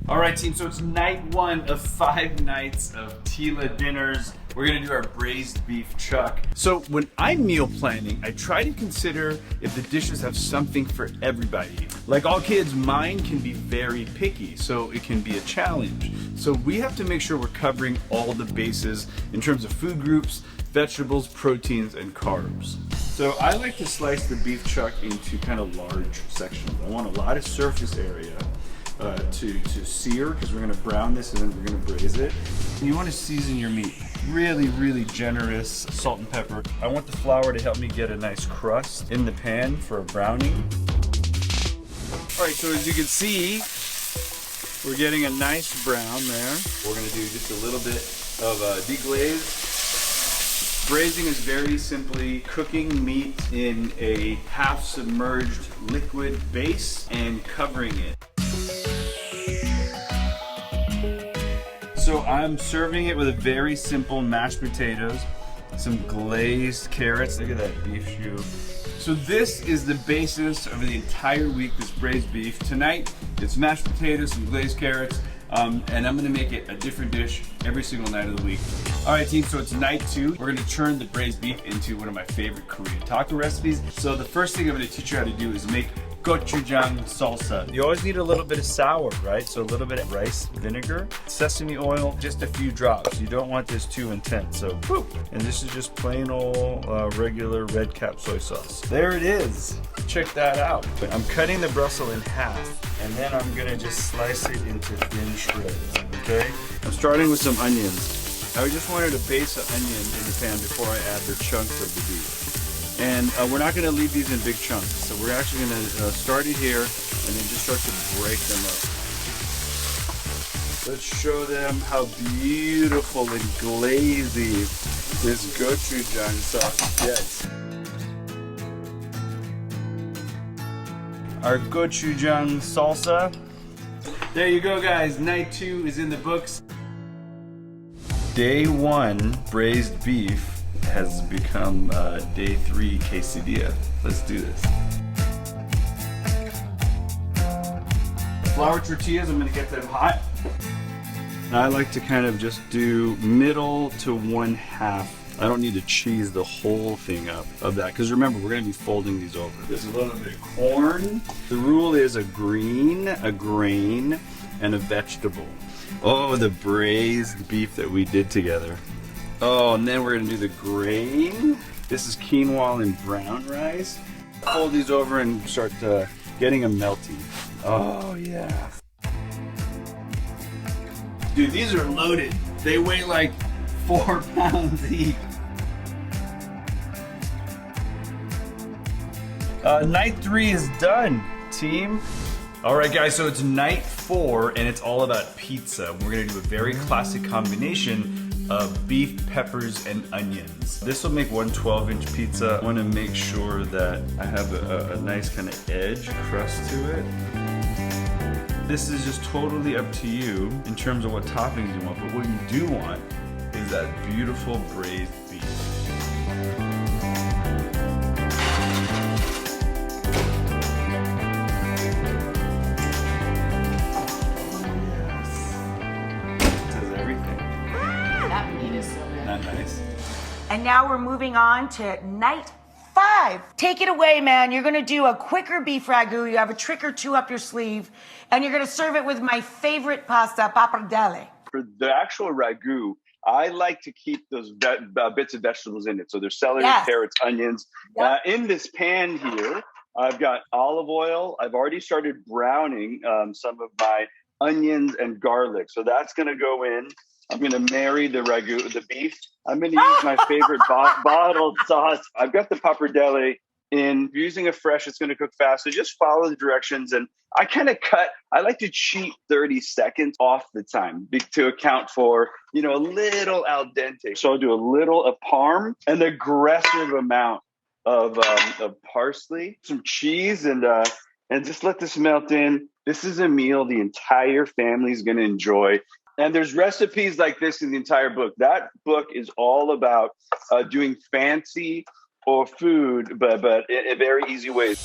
All right, team, so it's night 1 of 5 nights of Tila dinners. We're gonna do our braised beef chuck. So when I'm meal planning, I try to consider if the dishes have something for everybody. Like all kids, mine can be very picky, so it can be a challenge. So we have to make sure we're covering all the bases in terms of food groups, vegetables, proteins, and carbs. So I like to slice the beef chuck into kind of large sections. I want a lot of surface area to sear, because we're gonna brown this and then we're gonna braise it. You wanna season your meat. Really, really generous salt and pepper. I want the flour to help me get a nice crust in the pan for a browning. All right, so as you can see, we're getting a nice brown there. We're gonna do just a little bit of deglaze. Braising is very simply cooking meat in a half-submerged liquid base and covering it. So I'm serving it with a very simple mashed potatoes, some glazed carrots. Look at that beef stew. So this is the basis of the entire week, this braised beef. Tonight, it's mashed potatoes, some glazed carrots, and I'm gonna make it a different dish every single night of the week. All right, team, so it's night 2. We're gonna turn the braised beef into one of my favorite Korean taco recipes. So the first thing I'm gonna teach you how to do is make gochujang salsa. You always need a little bit of sour, right? So a little bit of rice vinegar, sesame oil, just a few drops. You don't want this too intense, so whoop. And this is just plain old regular red cap soy sauce. There it is. Check that out. I'm cutting the Brussels in half, and then I'm gonna just slice it into thin shreds, okay? I'm starting with some onions. I just wanted to base the onion in the pan before I add the chunks of the beef. And we're not going to leave these in big chunks. So we're actually going to start it here and then just start to break them up. Let's show them how beautiful and glazy this gochujang sauce gets. Our gochujang salsa. There you go, guys. Night 2 is in the books. Day 1 braised beef has become day 3 quesadilla. Let's do this. Flour tortillas, I'm gonna get them hot. I like to kind of just do middle to 1/2. I don't need to cheese the whole thing up of that, because remember, we're gonna be folding these over. There's a little bit of corn. The rule is a green, a grain, and a vegetable. Oh, the braised beef that we did together. Oh, and then we're gonna do the grain. This is quinoa and brown rice. Fold these over and start getting them melty. Oh, yeah. Dude, these are loaded. They weigh like 4 pounds each. Night 3 is done, team. All right, guys, so it's night 4, and it's all about pizza. We're gonna do a very classic combination of beef, peppers, and onions. This will make one 12-inch pizza. I wanna make sure that I have a nice kind of edge crust to it. This is just totally up to you in terms of what toppings you want, but what you do want is that beautiful braised beef. Not nice. And now we're moving on to night 5. Take it away, man. You're gonna do a quicker beef ragu. You have a trick or two up your sleeve, and you're gonna serve it with my favorite pasta, pappardelle. For the actual ragu, I like to keep those bits of vegetables in it. So there's celery, carrots, onions. Yep. In this pan here, I've got olive oil. I've already started browning some of my onions and garlic. So that's gonna go in. I'm going to marry the ragu, the beef. I'm going to use my favorite bottled sauce. I've got the pappardelle in. Using a fresh, it's going to cook fast. So just follow the directions. And I kind of I like to cheat 30 seconds off the time to account for, a little al dente. So I'll do a little of parm, an aggressive amount of parsley, some cheese, and just let this melt in. This is a meal the entire family is going to enjoy. And there's recipes like this in the entire book. That book is all about doing fancy or food, but in very easy ways.